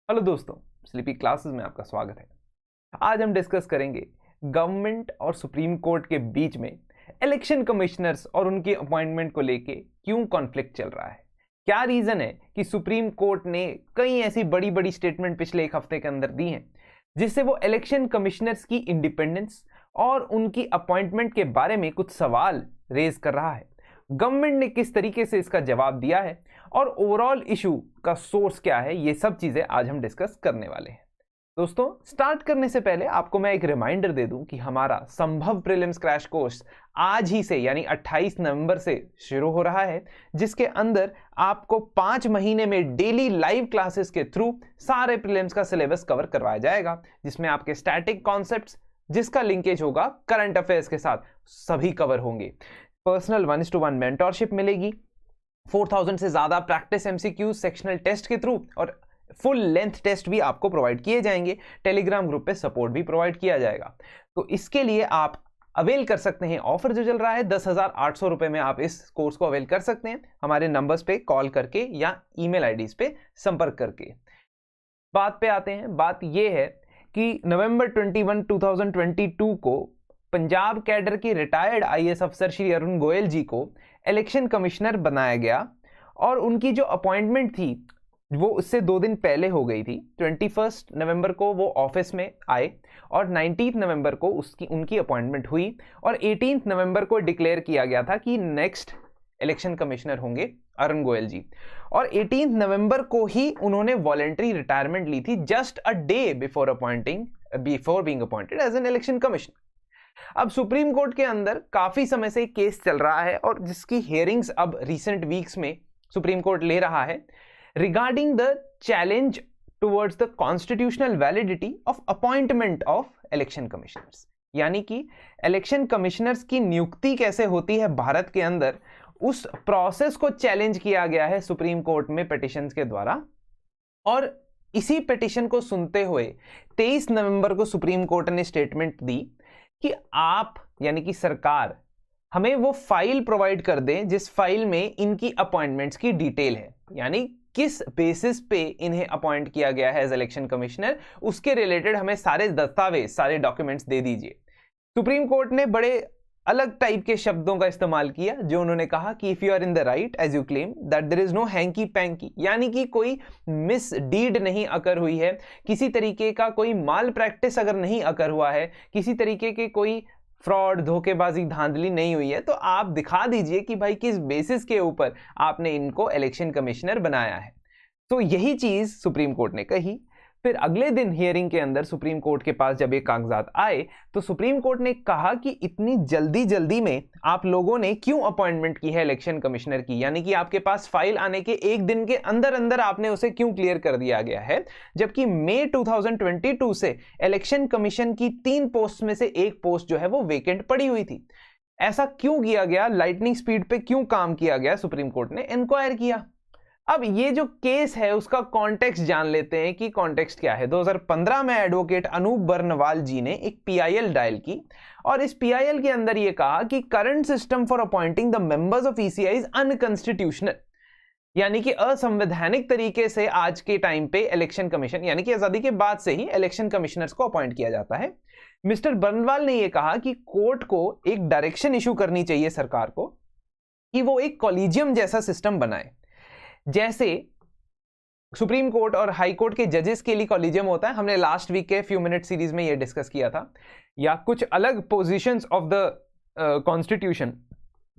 Hello दोस्तों, sleepy classes में आपका स्वागत है। आज हम डिस्कस करेंगे गवर्नमेंट और सुप्रीम कोर्ट के बीच में इलेक्शन कमिश्नर्स और उनकी अपॉइंटमेंट को लेके क्यों कॉन्फ्लिक्ट चल रहा है। क्या रीजन है कि सुप्रीम कोर्ट ने कई ऐसी बड़ी बड़ी स्टेटमेंट पिछले एक हफ्ते के अंदर दी हैं जिससे वो इलेक्शन कमिश्नर्स की इंडिपेंडेंस और उनकी अपॉइंटमेंट के बारे में कुछ सवाल रेज कर रहा है। गवर्नमेंट ने किस तरीके से इसका जवाब दिया है और ओवरऑल इशू का सोर्स क्या है, ये सब चीजें आज हम डिस्कस करने वाले हैं। दोस्तों, स्टार्ट करने से पहले आपको मैं एक रिमाइंडर दे दूं कि हमारा संभव प्रीलिम्स क्रैश कोर्स आज ही से यानी 28 नवंबर से शुरू हो रहा है, जिसके अंदर आपको 5 महीने में डेली लाइव क्लासेस के थ्रू सारे प्रीलिम्स का सिलेबस कवर करवाया जाएगा, जिसमें आपके स्टैटिक कॉन्सेप्ट्स जिसका लिंकेज होगा करंट अफेयर्स के साथ सभी कवर होंगे। पर्सनल 1:1 मेंटरशिप मिलेगी, 4000 से ज्यादा प्रैक्टिस एमसीक्यू सेक्शनल टेस्ट के थ्रू और फुल लेंथ टेस्ट भी आपको प्रोवाइड किए जाएंगे। टेलीग्राम ग्रुप पे सपोर्ट भी प्रोवाइड किया जाएगा। तो इसके लिए आप अवेल कर सकते हैं, ऑफर जो चल रहा है 10,800 रुपए में आप इस कोर्स को अवेल कर सकते हैं हमारे नंबर्स पे कॉल करके या ईमेल आईडीज पे संपर्क करके। बात पे आते हैं। बात यह है कि नवंबर 21, 2022 को पंजाब कैडर के रिटायर्ड आईएएस अफसर श्री अरुण गोयल जी को इलेक्शन कमिश्नर बनाया गया और उनकी जो अपॉइंटमेंट थी वो उससे 2 दिन पहले हो गई थी। 21 नवंबर को वो ऑफिस में आए और 19 नवंबर को उनकी अपॉइंटमेंट हुई और 18 नवंबर को डिक्लेयर किया गया था कि नेक्स्ट इलेक्शन कमिश्नर होंगे अरुण गोयल जी। और 18 नवंबर को ही उन्होंने वॉलंटरी रिटायरमेंट ली थी, just a day before being appointed as an election commissioner. अब सुप्रीम कोर्ट के अंदर काफी समय से केस चल रहा है और जिसकी हियरिंग्स अब रिसेंट वीक्स में सुप्रीम कोर्ट ले रहा है regarding the challenge towards the constitutional validity of appointment of election commissioners. यानी कि इलेक्शन कमिश्नर्स की नियुक्ति कैसे होती है भारत के अंदर, उस प्रोसेस को चैलेंज किया गया है सुप्रीम कोर्ट में पिटिशंस के द्वारा। और इसी पिटिशन को सुनते हुए 23 नवंबर को सुप्रीम कोर्ट ने स्टेटमेंट दी कि आप यानी कि सरकार हमें वो फाइल प्रोवाइड कर दें जिस फाइल में इनकी अपॉइंटमेंट्स की डिटेल है, यानी किस बेसिस पे इन्हें अपॉइंट किया गया है एज इलेक्शन कमिश्नर, उसके रिलेटेड हमें सारे दस्तावेज सारे डॉक्यूमेंट्स दे दीजिए। सुप्रीम कोर्ट ने बड़े अलग टाइप के शब्दों का इस्तेमाल किया, जो उन्होंने कहा कि if you are in the right as you claim that there is no hanky panky, यानी कि कोई मिस डीड नहीं अकर हुई है, किसी तरीके का कोई माल प्रैक्टिस अगर नहीं अकर हुआ है, किसी तरीके के कोई फ्रॉड धोखेबाजी धांधली नहीं हुई है, तो आप दिखा दीजिए कि भाई किस बेसिस के ऊपर आपने इनको इलेक्शन कमिश्नर बनाया है। तो यही चीज सुप्रीम कोर्ट ने कही। फिर अगले दिन हियरिंग के अंदर सुप्रीम कोर्ट के पास जब ये कागजात आए तो सुप्रीम कोर्ट ने कहा कि इतनी जल्दी जल्दी में आप लोगों ने क्यों अपॉइंटमेंट की है इलेक्शन कमिश्नर की, यानी कि आपके पास फाइल आने के 1 दिन के अंदर अंदर आपने उसे क्यों क्लियर कर दिया गया है, जबकि मई 2022 से इलेक्शन कमीशन की 3 पोस्ट में से 1 पोस्ट जो है वो वेकेंट पड़ी हुई थी। ऐसा क्यों किया गया, लाइटनिंग स्पीड पे क्यों काम किया गया, सुप्रीम कोर्ट ने इंक्वायर किया। अब ये जो केस है उसका कॉन्टेक्स्ट जान लेते हैं कि कॉन्टेक्स्ट क्या है। 2015 में एडवोकेट अनूप बर्नवाल जी ने एक पीआईएल डायल की और इस पीआईएल के अंदर ये कहा कि current system for appointing the members of ECI is unconstitutional, यानी कि असंवैधानिक तरीके से आज के टाइम पे इलेक्शन कमीशन यानी कि आजादी के बाद से ही इलेक्शन कमिश्नर्स को अपॉइंट किया जाता है। मिस्टर बर्नवाल ने यह कहा कि कोर्ट को एक डायरेक्शन इशू करनी चाहिए सरकार को कि वो एक कॉलेजियम जैसा सिस्टम बनाए, जैसे सुप्रीम कोर्ट और हाई कोर्ट के जजेस के लिए कॉलेजियम होता है। हमने लास्ट वीक के फ्यू मिनट सीरीज में यह डिस्कस किया था। या कुछ अलग पोजीशंस ऑफ द कॉन्स्टिट्यूशन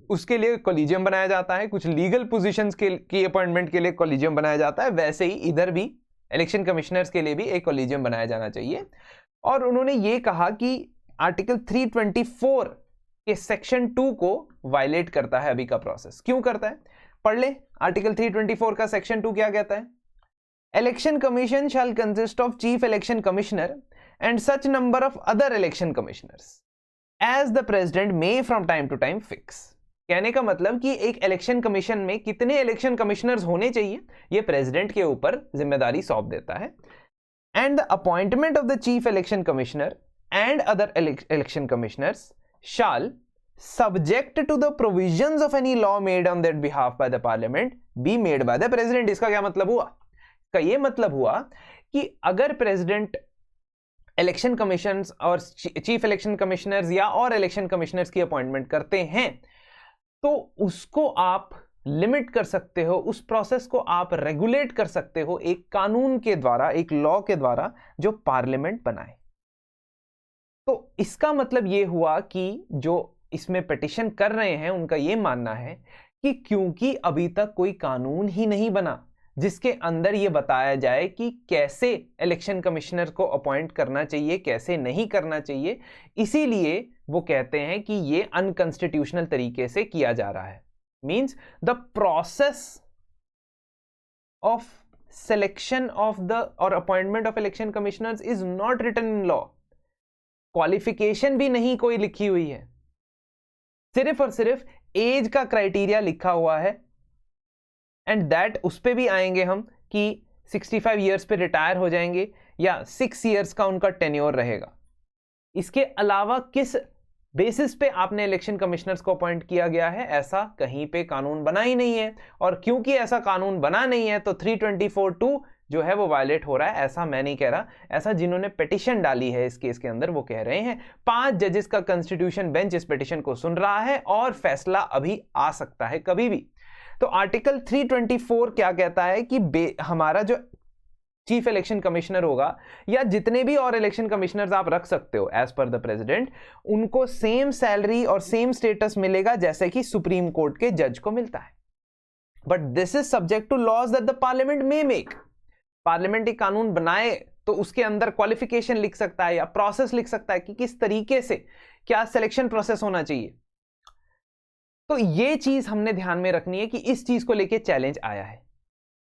उसके लिए कॉलेजियम बनाया जाता है, कुछ लीगल पोजीशंस की अपॉइंटमेंट के लिए कॉलेजियम बनाया जाता है। वैसे ही इधर भी इलेक्शन कमिश्नर्स के लिए भी एक कॉलेजियम बनाया जाना चाहिए। और उन्होंने ये कहा कि आर्टिकल 324 के सेक्शन 2 को वायलेट करता है अभी का प्रोसेस। क्यों करता है, पढ़ ले। आर्टिकल 324 का सेक्शन 2 क्या कहता है? Election commission shall consist of chief election commissioner and such number of other election commissioners as the president may from time to time fix. कहने का मतलब कि एक इलेक्शन कमीशन में कितने इलेक्शन कमिश्नर्स होने चाहिए ये प्रेसिडेंट के ऊपर जिम्मेदारी सौंप देता है। And the appointment of the chief election commissioner and other election commissioners shall subject to the provisions of any law made on their behalf by the parliament be made by the president। इसका क्या मतलब हुआ? का ये मतलब हुआ कि अगर प्रेसिडेंट इलेक्शन कमीशंस और चीफ इलेक्शन कमिश्नर्स या और इलेक्शन कमिश्नर्स की अपॉइंटमेंट करते हैं तो उसको आप लिमिट कर सकते हो, उस प्रोसेस को आप रेगुलेट कर सकते हो एक कानून के द्वारा, एक लॉ के द्वारा जो पार्लियामेंट बनाए। तो इसका मतलब यह हुआ कि जो इसमें पिटीशन कर रहे हैं उनका यह मानना है कि क्योंकि अभी तक कोई कानून ही नहीं बना जिसके अंदर यह बताया जाए कि कैसे इलेक्शन कमिश्नर को अपॉइंट करना चाहिए, कैसे नहीं करना चाहिए, इसीलिए वो कहते हैं कि यह अनकॉन्स्टिट्यूशनल तरीके से किया जा रहा है। Means the process of selection of the और appointment of election commissioners is not written in law. Qualification भी नहीं कोई लिखी हुई है, सिर्फ और सिर्फ एज का क्राइटेरिया लिखा हुआ है। एंड दैट उस पे भी आएंगे हम कि 65 इयर्स पे रिटायर हो जाएंगे या 6 इयर्स का उनका टेन्योर रहेगा। इसके अलावा किस बेसिस पे आपने इलेक्शन कमिश्नर्स को अपॉइंट किया गया है, ऐसा कहीं पे कानून बना ही नहीं है। और क्योंकि ऐसा कानून बना नहीं है तो 324(2) जो है वो वायलेट हो रहा है। ऐसा मैं नहीं कह रहा, ऐसा जिन्होंने पिटीशन डाली है इस केस के अंदर वो कह रहे हैं। 5 जजेस का कॉन्स्टिट्यूशन बेंच इस पिटीशन को सुन रहा है और फैसला अभी आ सकता है कभी भी। तो आर्टिकल 324 क्या कहता है कि हमारा जो चीफ इलेक्शन कमिश्नर होगा या जितने भी और इलेक्शन कमिश्नर्स आप रख सकते हो एज पर द प्रेसिडेंट, उनको सेम सैलरी और सेम स्टेटस मिलेगा जैसे कि सुप्रीम कोर्ट के जज को मिलता है। But this is subject to laws that the parliament may make. Parliament एक कानून बनाए तो उसके अंदर क्वालिफिकेशन लिख सकता है या प्रोसेस लिख सकता है कि किस तरीके से क्या सिलेक्शन प्रोसेस होना चाहिए। तो ये चीज हमने ध्यान में रखनी है कि इस चीज को लेके चैलेंज आया है।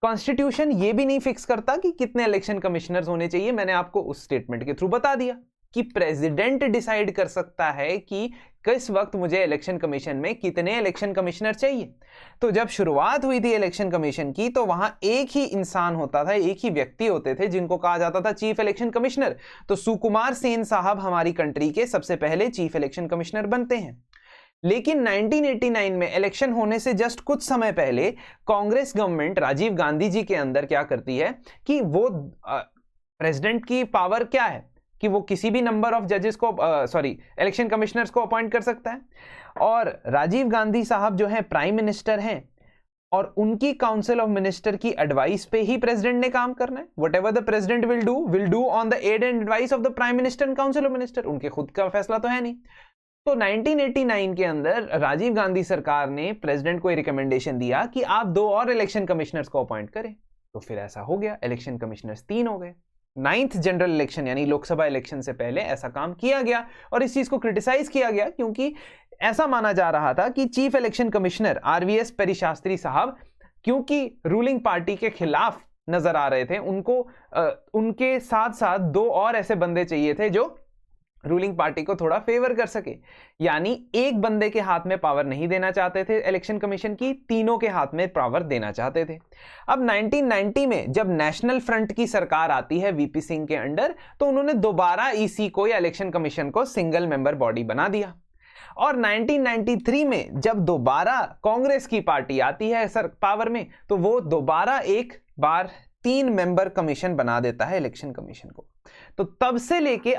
कॉन्स्टिट्यूशन ये भी नहीं फिक्स करता कि कितने इलेक्शन कमिश्नर्स होने चाहिए। मैंने आपको उस स्टेटमेंट के थ्रू बता दिया कि प्रेसिडेंट डिसाइड कर सकता है कि किस वक्त मुझे इलेक्शन कमीशन में कितने इलेक्शन कमिश्नर चाहिए। तो जब शुरुआत हुई थी इलेक्शन कमीशन की तो वहां एक ही इंसान होता था, एक ही व्यक्ति होते थे जिनको कहा जाता था चीफ इलेक्शन कमिश्नर। तो सुकुमार सेन साहब हमारी कंट्री के सबसे पहले चीफ इलेक्शन कमिश्नर बनते हैं। लेकिन 1989 में इलेक्शन होने से जस्ट कुछ समय पहले कांग्रेस गवर्नमेंट राजीव गांधी जी के अंदर क्या करती है कि वो प्रेसिडेंट की पावर क्या है कि वो किसी भी नंबर ऑफ जजेस को इलेक्शन कमिश्नर्स को अपॉइंट कर सकता है। और राजीव गांधी साहब जो है प्राइम मिनिस्टर हैं और उनकी काउंसिल ऑफ मिनिस्टर की एडवाइस पे ही प्रेसिडेंट ने काम करना है। Whatever the president will do on the aid and advice of the prime minister and council of minister. उनके खुद का फैसला तो है नहीं। तो 1989 के अंदर राजीव गांधी सरकार ने प्रेसिडेंट को रिकमेंडेशन दिया कि आप 2 और इलेक्शन कमिश्नर्स को अपॉइंट करें। तो फिर ऐसा हो गया, इलेक्शन कमिश्नर्स 3 हो गए। 9th जनरल इलेक्शन यानी लोकसभा इलेक्शन से पहले ऐसा काम किया गया और इस चीज को क्रिटिसाइज किया गया क्योंकि ऐसा माना जा रहा था कि chief election commissioner RVS Peri Shastri साहब क्योंकि रूलिंग पार्टी के खिलाफ नजर आ रहे थे, उनके साथ साथ 2 और ऐसे बंदे चाहिए थे जो रूलिंग पार्टी को थोड़ा फेवर कर सके। यानी एक बंदे के हाथ में पावर नहीं देना चाहते थे इलेक्शन कमीशन की, तीनों के हाथ में पावर देना चाहते थे। अब 1990 में जब नेशनल फ्रंट की सरकार आती है VP सिंह के अंडर, तो उन्होंने दोबारा EC को या इलेक्शन कमीशन को सिंगल मेंबर बॉडी बना दिया। और 1993 में जब दोबारा कांग्रेस की पार्टी आती है पावर में, तो वो दोबारा एक बार 3 मेंबर कमीशन बना देता है इलेक्शन कमीशन को। तो तब से लेके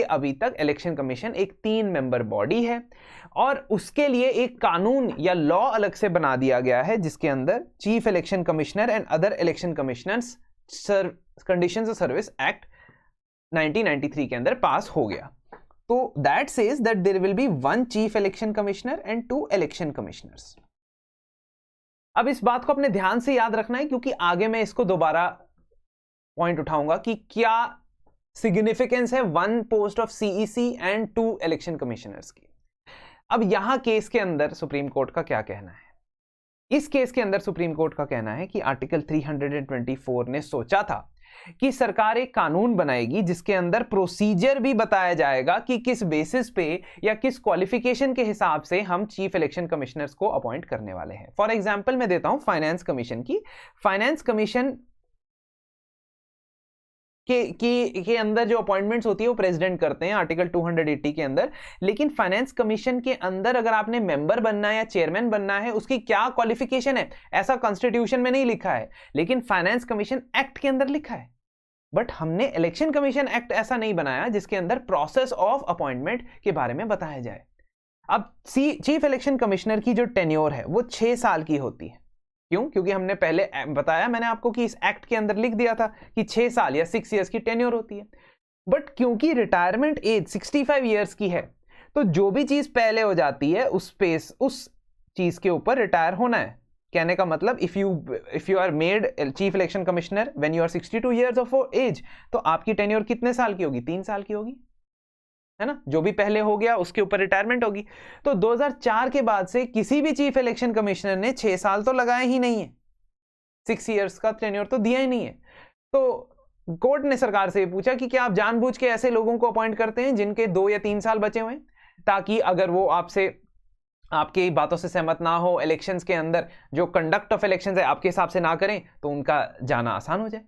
अभी तक इलेक्शन कमीशन एक 3 मेंबर बॉडी है और उसके लिए एक कानून या लॉ अलग से बना दिया गया है जिसके अंदर chief election commissioner and other election commissioners conditions of service act 1993 के अंदर पास हो गया। तो that says that there will be 1 chief election commissioner and 2 election commissioners. अब इस बात को अपने ध्यान से याद रखना है क्योंकि आगे मैं इसको दोबारा पॉइंट उठाऊंगा कि क्या सिग्निफिकेंस है 1 post of CEC and 2 election commissioners की। अब यहां केस के अंदर सुप्रीम कोर्ट का क्या कहना है? इस केस के अंदर सुप्रीम कोर्ट का कहना है कि आर्टिकल 324 ने सोचा था कि सरकार एक कानून बनाएगी जिसके अंदर प्रोसीजर भी बताया जाएगा कि किस बेसिस पे या किस क्वालिफिकेशन के हिसाब से हम चीफ इलेक्शन कमिश्नर्स को अपॉइंट करने वाले हैं। फॉर एग्जांपल मैं देता हूं फाइनेंस कमीशन की। फाइनेंस कमीशन के अंदर जो अपॉइंटमेंट्स होती है वो प्रेसिडेंट करते हैं आर्टिकल 280 के अंदर। लेकिन फाइनेंस कमीशन के अंदर अगर आपने मेंबर बनना है या चेयरमैन बनना है, उसकी क्या क्वालिफिकेशन है, ऐसा कॉन्स्टिट्यूशन में नहीं लिखा है, लेकिन फाइनेंस कमीशन एक्ट के अंदर लिखा है। बट हमने इलेक्शन कमीशन एक्ट ऐसा नहीं बनाया जिसके अंदर प्रोसेस ऑफ अपॉइंटमेंट के बारे में बताया जाए। अब चीफ इलेक्शन कमिश्नर की जो टेन्योर है वो 6 साल की होती है। क्यों? क्योंकि हमने पहले बताया मैंने आपको कि इस एक्ट के अंदर लिख दिया था कि 6 साल या 6 इयर्स की टेन्योर होती है। बट क्योंकि रिटायरमेंट एज 65 इयर्स की है, तो जो भी चीज पहले हो जाती है उस चीज के ऊपर रिटायर होना है। कहने का मतलब if you are made chief election commissioner when you are 62 years of age, तो आपकी टेन्योर कितने साल की होगी? 3 साल की होगी, है ना। जो भी पहले हो गया उसके ऊपर रिटायरमेंट होगी। तो 2004 के बाद से किसी भी चीफ इलेक्शन कमिश्नर ने 6 साल तो लगाए ही नहीं है, 6 इयर्स का टेन्योर तो दिया ही नहीं है। तो कोर्ट ने सरकार से पूछा कि क्या आप जानबूझ के ऐसे लोगों को अपॉइंट करते हैं जिनके 2 या 3 साल बचे हुए हैं, ताकि अगर वो आपकी बातों से सहमत ना हो, इलेक्शंस के अंदर जो कंडक्ट ऑफ इलेक्शंस है आपके हिसाब से ना करें, तो उनका जाना आसान हो जाए।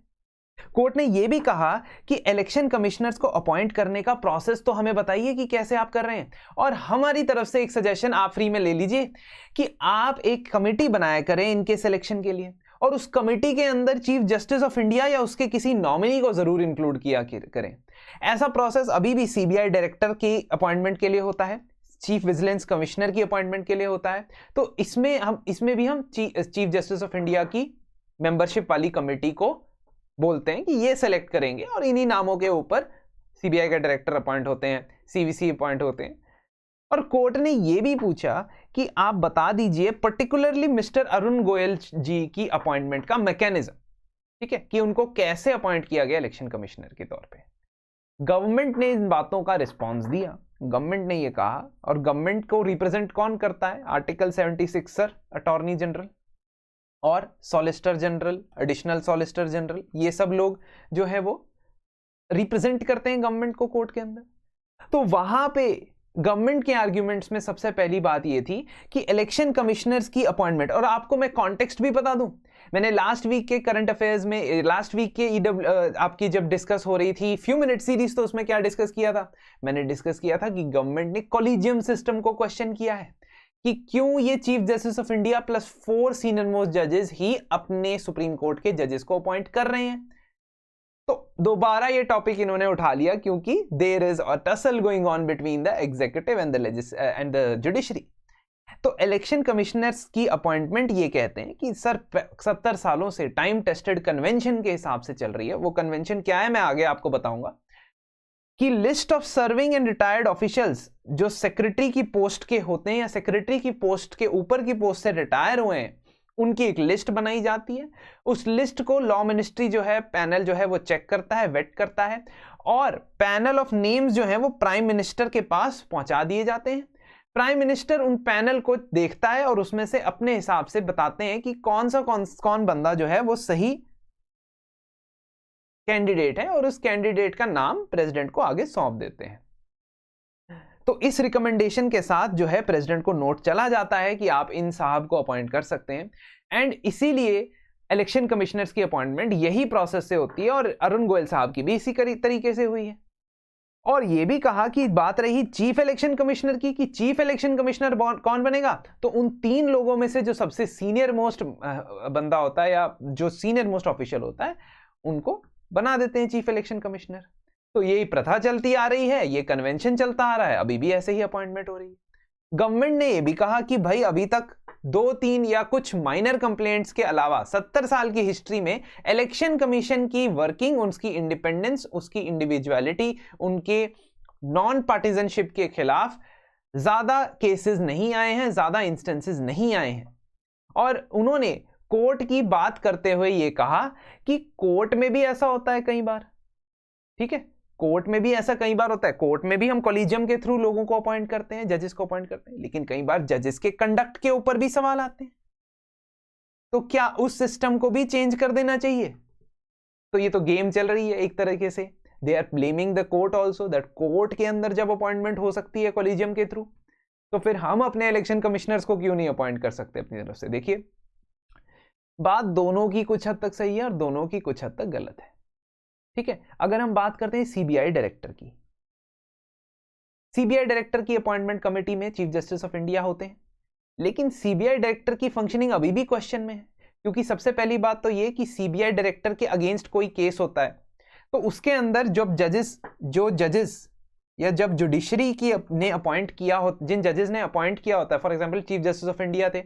कोर्ट ने यह भी कहा कि इलेक्शन कमिश्नर्स को अपॉइंट करने का प्रोसेस तो हमें बताइए कि कैसे आप कर रहे हैं, और हमारी तरफ से एक सजेशन आप फ्री में ले लीजिए कि आप एक कमेटी बनाया करें इनके सिलेक्शन के लिए, और उस कमेटी के अंदर चीफ जस्टिस ऑफ इंडिया या उसके किसी नॉमिनी को जरूर इंक्लूड किया करें। ऐसा प्रोसेस अभी भी सीबीआई डायरेक्टर की अपॉइंटमेंट के लिए होता है, चीफ विजिलेंस कमिश्नर की अपॉइंटमेंट के लिए होता है। तो इसमें भी हम चीफ जस्टिस ऑफ इंडिया की मेंबरशिप वाली कमेटी को बोलते हैं कि ये सेलेक्ट करेंगे, और इन्हीं नामों के ऊपर सीबीआई का डायरेक्टर अपॉइंट होते हैं, सीवीसी अपॉइंट होते हैं। और कोर्ट ने यह भी पूछा कि आप बता दीजिए पर्टिकुलरली मिस्टर अरुण गोयल जी की अपॉइंटमेंट का मैकेनिज्म, ठीक है, कि उनको कैसे अपॉइंट किया गया इलेक्शन कमिश्नर के तौर पे। गवर्नमेंट ने इन बातों का रिस्पॉन्स दिया। गवर्नमेंट ने यह कहा, और गवर्नमेंट को रिप्रेजेंट कौन करता है? आर्टिकल 76 सर, अटॉर्नी जनरल और solicitor general, additional solicitor general, ये सब लोग जो है वो रिप्रेजेंट करते हैं गवर्नमेंट को कोर्ट के अंदर। तो वहां पे गवर्नमेंट के आर्ग्यूमेंट्स में सबसे पहली बात ये थी कि इलेक्शन कमिश्नर्स की अपॉइंटमेंट, और आपको मैं कॉन्टेक्स्ट भी बता दूं, मैंने लास्ट वीक के करंट अफेयर्स में, लास्ट वीक के आपकी जब डिस्कस हो रही थी फ्यू मिनट सीरीज, तो उसमें क्या डिस्कस किया था? मैंने डिस्कस किया था कि गवर्नमेंट ने कॉलेजियम सिस्टम को क्वेश्चन किया है कि क्यों ये chief justice of India plus 4 senior most जजेस ही अपने सुप्रीम कोर्ट के जजेस को अपॉइंट कर रहे हैं। तो दोबारा ये टॉपिक इन्होंने उठा लिया, क्योंकि there is a tussle going on between the executive and the judiciary. तो इलेक्शन कमिश्नर्स की अपॉइंटमेंट ये कहते हैं कि सर 70 सालों से टाइम टेस्टेड कन्वेंशन के हिसाब से चल रही है। वो कन्वेंशन क्या है मैं आगे आपको बताऊंगा, कि list of serving and retired officials जो सेक्रेटरी की पोस्ट के होते हैं या सेक्रेटरी की पोस्ट के ऊपर की पोस्ट से रिटायर हुए हैं, उनकी एक लिस्ट बनाई जाती है। उस लिस्ट को लॉ मिनिस्ट्री जो है, पैनल जो है वो चेक करता है, वेट करता है, और पैनल ऑफ नेम्स जो है वो प्राइम मिनिस्टर के पास पहुंचा दिए जाते हैं। प्राइम मिनिस्टर उन पैनल को देखता है और उसमें से अपने हिसाब से बताते हैं कि कौन बंदा जो है वो सही कैंडिडेट है, और उस कैंडिडेट का नाम प्रेसिडेंट को आगे सौंप देते हैं। तो इस रिकमेंडेशन के साथ जो है प्रेसिडेंट को नोट चला जाता है कि आप इन साहब को अपॉइंट कर सकते हैं। एंड इसीलिए इलेक्शन कमिश्नर्स की अपॉइंटमेंट यही प्रोसेस से होती है, और अरुण गोयल साहब की भी इसी तरीके से हुई है। और यह भी कहा कि बात रही चीफ इलेक्शन कमिश्नर की, कि चीफ इलेक्शन कमिश्नर कौन बनेगा, तो उन 3 लोगों में से जो सबसे सीनियर मोस्ट बंदा होता है या जो सीनियर मोस्ट ऑफिशियल होता है, उनको बना देते हैं चीफ इलेक्शन कमिश्नर। तो यही प्रथा चलती आ रही है, ये कन्वेंशन चलता आ रहा है, अभी भी ऐसे ही अपॉइंटमेंट हो रही है। गवर्नमेंट ने यह भी कहा कि भाई अभी तक 2-3 या कुछ माइनर कंप्लेंट्स के अलावा 70 साल की हिस्ट्री में इलेक्शन कमीशन की वर्किंग, उसकी इंडिपेंडेंस, उसकी इंडिविजुअलिटी, उनके नॉन पार्टिजनशिप के खिलाफ ज्यादा केसेस नहीं आए हैं, ज्यादा इंस्टेंसेस नहीं आए हैं। और उन्होंने कोर्ट की बात करते हुए यह कहा कि कोर्ट में भी ऐसा होता है कई बार, ठीक है, कोर्ट में भी ऐसा कई बार होता है। कोर्ट में भी हम कॉलेजियम के थ्रू लोगों को अपॉइंट करते हैं, जजेस को अपॉइंट करते हैं, लेकिन कई बार जजेस के कंडक्ट के ऊपर भी सवाल आते हैं। तो क्या उस सिस्टम को भी चेंज कर देना चाहिए? तो ये तो गेम चल रही है एक तरीके से। They are blaming the court also, that court के अंदर जब अपॉइंटमेंट हो सकती है कॉलेजियम के थ्रू, तो फिर हम अपने इलेक्शन कमिश्नर्स को क्यों नहीं अपॉइंट कर सकते अपनी तरफ से? देखिए, बात दोनों की कुछ हद तक सही है और दोनों की कुछ हद तक गलत है, ठीक है, अगर हम बात करते हैं सीबीआई डायरेक्टर की, सीबीआई डायरेक्टर की अपॉइंटमेंट कमेटी में चीफ जस्टिस ऑफ इंडिया होते हैं, लेकिन सीबीआई डायरेक्टर की फंक्शनिंग अभी भी क्वेश्चन में है, क्योंकि सबसे पहली बात तो ये कि सीबीआई डायरेक्टर के अगेंस्ट कोई केस होता है तो उसके अंदर जो जजेस या जब जुडिशरी की ने अपॉइंट किया हो, जिन जजेस ने अपॉइंट किया होता है, for example chief justice of India थे,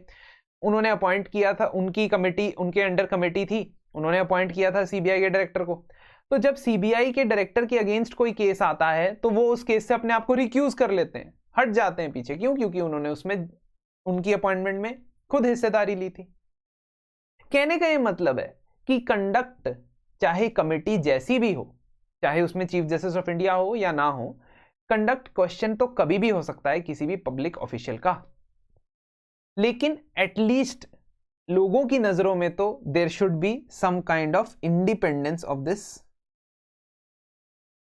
उन्होंने अपॉइंट किया था, उनकी कमेटी, उनके अंडर कमेटी थी, उन्होंने अपॉइंट किया था सीबीआई के डायरेक्टर को। तो जब सीबीआई के डायरेक्टर के अगेंस्ट कोई केस आता है तो वो उस केस से अपने आप को रिक्यूज कर लेते हैं, हट जाते हैं पीछे। क्यों? क्योंकि उन्होंने उसमें उनकी अपॉइंटमेंट में खुद हिस्सेदारी ली थी। कहने का ये मतलब है कि कंडक्ट चाहे कमेटी जैसी भी हो, चाहे उसमें चीफ जस्टिस ऑफ इंडिया हो या ना हो, कंडक्ट क्वेश्चन तो कभी भी हो सकता है किसी भी पब्लिक ऑफिशियल का, लेकिन एटलीस्ट लोगों की नजरों में तो there should be some kind of independence of this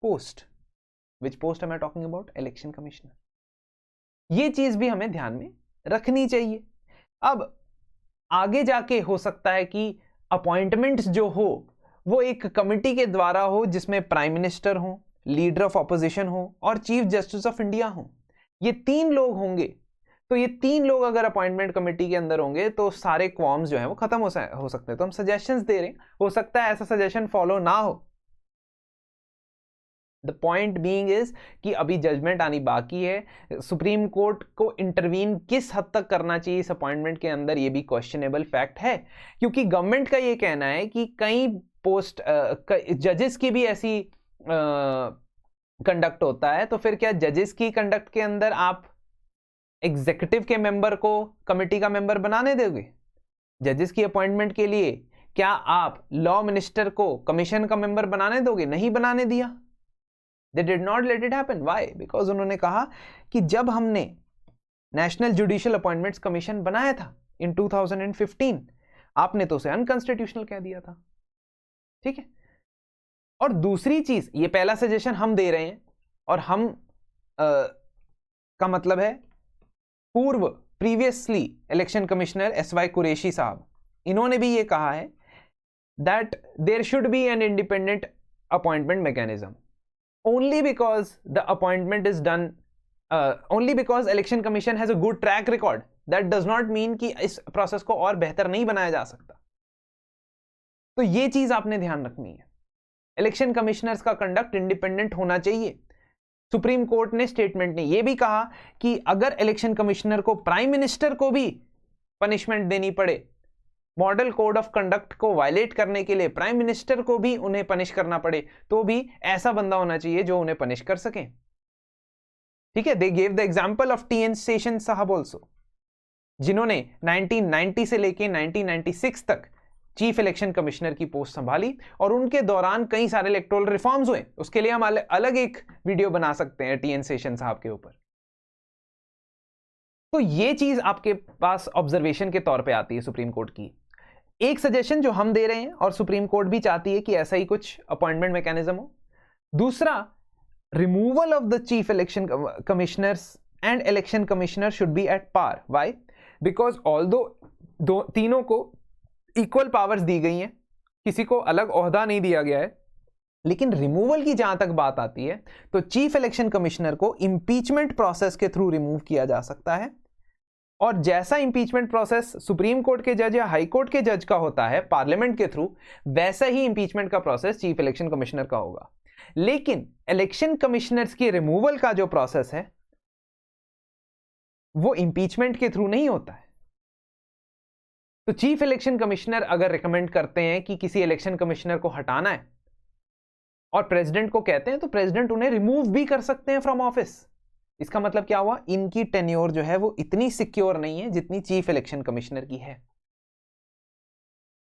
post. Which post am I talking about? Election commissioner. ये चीज भी हमें ध्यान में रखनी चाहिए। अब आगे जाके हो सकता है कि अपॉइंटमेंट्स जो हो वो एक कमिटी के द्वारा हो, जिसमें प्राइम मिनिस्टर हो, लीडर ऑफ ऑपोजिशन हो और चीफ जस्टिस ऑफ इंडिया हो। ये 3 लोग होंगे, तो ये 3 लोग अगर अपॉइंटमेंट कमेटी के अंदर होंगे तो सारे क्वार्म्स जो है वो खत्म हो सकते हैं। तो हम सजेशंस दे रहे हैं, हो सकता है ऐसा सजेशन फॉलो ना हो। द पॉइंट बीइंग इज कि अभी जजमेंट आनी बाकी है। सुप्रीम कोर्ट को इंटरवीन किस हद तक करना चाहिए इस अपॉइंटमेंट के अंदर, ये भी क्वेश्चनेबल फैक्ट है, क्योंकि गवर्नमेंट का ये कहना है कि कई पोस्ट जजेस की भी ऐसी कंडक्ट होता है, तो फिर क्या जजेस की कंडक्ट के अंदर आप एग्जीक्यूटिव के मेंबर को कमेटी का मेंबर बनाने दोगे? जजेस की अपॉइंटमेंट के लिए क्या आप लॉ मिनिस्टर को कमीशन का मेंबर बनाने दोगे? नहीं बनाने दिया। They did not let it happen. Why? Because उन्होंने कहा कि जब हमने नेशनल जुडिशियल अपॉइंटमेंट्स कमीशन बनाया था इन 2015, आपने तो उसे अनकॉन्स्टिट्यूशनल कह दिया था। ठीक है, और दूसरी चीज, ये पहला सजेशन हम दे रहे हैं, और हम का मतलब है previously election commissioner SY Qureshi साहब, इन्होंने भी ये कहा है that there should be an independent appointment mechanism only because the appointment is done only because election commission has a good track record. That does not mean कि इस process को और बेहतर नहीं बनाया जा सकता। तो ये चीज आपने ध्यान रखनी है। इलेक्शन कमिश्नर्स का कंडक्ट इंडिपेंडेंट होना चाहिए। सुप्रीम कोर्ट ने स्टेटमेंट ने यह भी कहा कि अगर इलेक्शन कमिश्नर को प्राइम मिनिस्टर को भी पनिशमेंट देनी पड़े, मॉडल कोड ऑफ कंडक्ट को वायलेट करने के लिए प्राइम मिनिस्टर को भी उन्हें पनिश करना पड़े, तो भी ऐसा बंदा होना चाहिए जो उन्हें पनिश कर सके। ठीक है, they gave the example of T N Seshan साहब आल्सो, जिन्होंने 1990 से लेके 1996 तक चीफ इलेक्शन कमिश्नर की पोस्ट संभाली, और उनके दौरान कई सारे इलेक्टोरल रिफॉर्म्स हुए। उसके लिए हम अलग एक वीडियो बना सकते हैं टी एन शेषन साहब के ऊपर। तो ये चीज आपके पास ऑब्जर्वेशन के तौर पे आती है सुप्रीम कोर्ट की। एक सजेशन जो हम दे रहे हैं और सुप्रीम कोर्ट भी चाहती है कि ऐसा ही कुछ अपॉइंटमेंट मैकेनिज्म हो। दूसरा, removal of the chief election commissioners and election commissioner should be at par. Why? Because although तीनों को इक्वल पावर्स दी गई हैं, किसी को अलग ओहदा नहीं दिया गया है, लेकिन रिमूवल की जहां तक बात आती है तो चीफ इलेक्शन कमिश्नर को इंपीचमेंट प्रोसेस के थ्रू रिमूव किया जा सकता है। और जैसा इंपीचमेंट प्रोसेस सुप्रीम कोर्ट के जज या हाई कोर्ट के जज का होता है पार्लियामेंट के थ्रू, वैसा ही इंपीचमेंट का प्रोसेस चीफ इलेक्शन कमिश्नर का होगा। लेकिन इलेक्शन कमिश्नर्स के रिमूवल का जो प्रोसेस है वो इंपीचमेंट के थ्रू नहीं होता है। तो चीफ इलेक्शन कमिश्नर अगर रिकमेंड करते हैं कि किसी इलेक्शन कमिश्नर को हटाना है और प्रेसिडेंट को कहते हैं, तो प्रेसिडेंट उन्हें रिमूव भी कर सकते हैं फ्रॉम ऑफिस। इसका मतलब क्या हुआ? इनकी टेन्योर जो है वो इतनी सिक्योर नहीं है जितनी चीफ इलेक्शन कमिश्नर की है।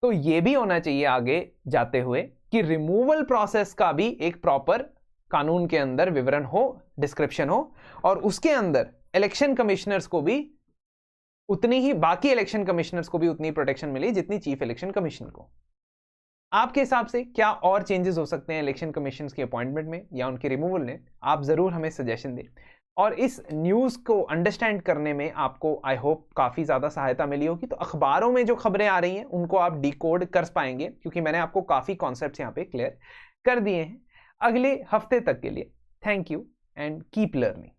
तो यह भी होना चाहिए आगे जाते हुए कि रिमूवल प्रोसेस का भी एक प्रॉपर कानून के अंदर विवरण हो, डिस्क्रिप्शन हो, और उसके अंदर इलेक्शन कमिश्नर्स को भी उतनी ही, बाकी इलेक्शन कमिश्नर्स को भी उतनी प्रोटेक्शन मिली जितनी चीफ इलेक्शन कमिश्नर को। आपके हिसाब से क्या और चेंजेस हो सकते हैं इलेक्शन कमीशन की अपॉइंटमेंट में या उनके रिमूवल में? आप जरूर हमें सजेशन दें। और इस न्यूज को अंडरस्टैंड करने में आपको आई होप काफी ज्यादा सहायता मिली होगी। तो अखबारों में जो खबरें आ रही हैं उनको आप डिकोड कर पाएंगे, क्योंकि मैंने आपको काफी कॉन्सेप्ट्स यहाँ पे क्लियर कर दिए हैं अगले हफ्ते तक के लिए। Thank you and keep learning.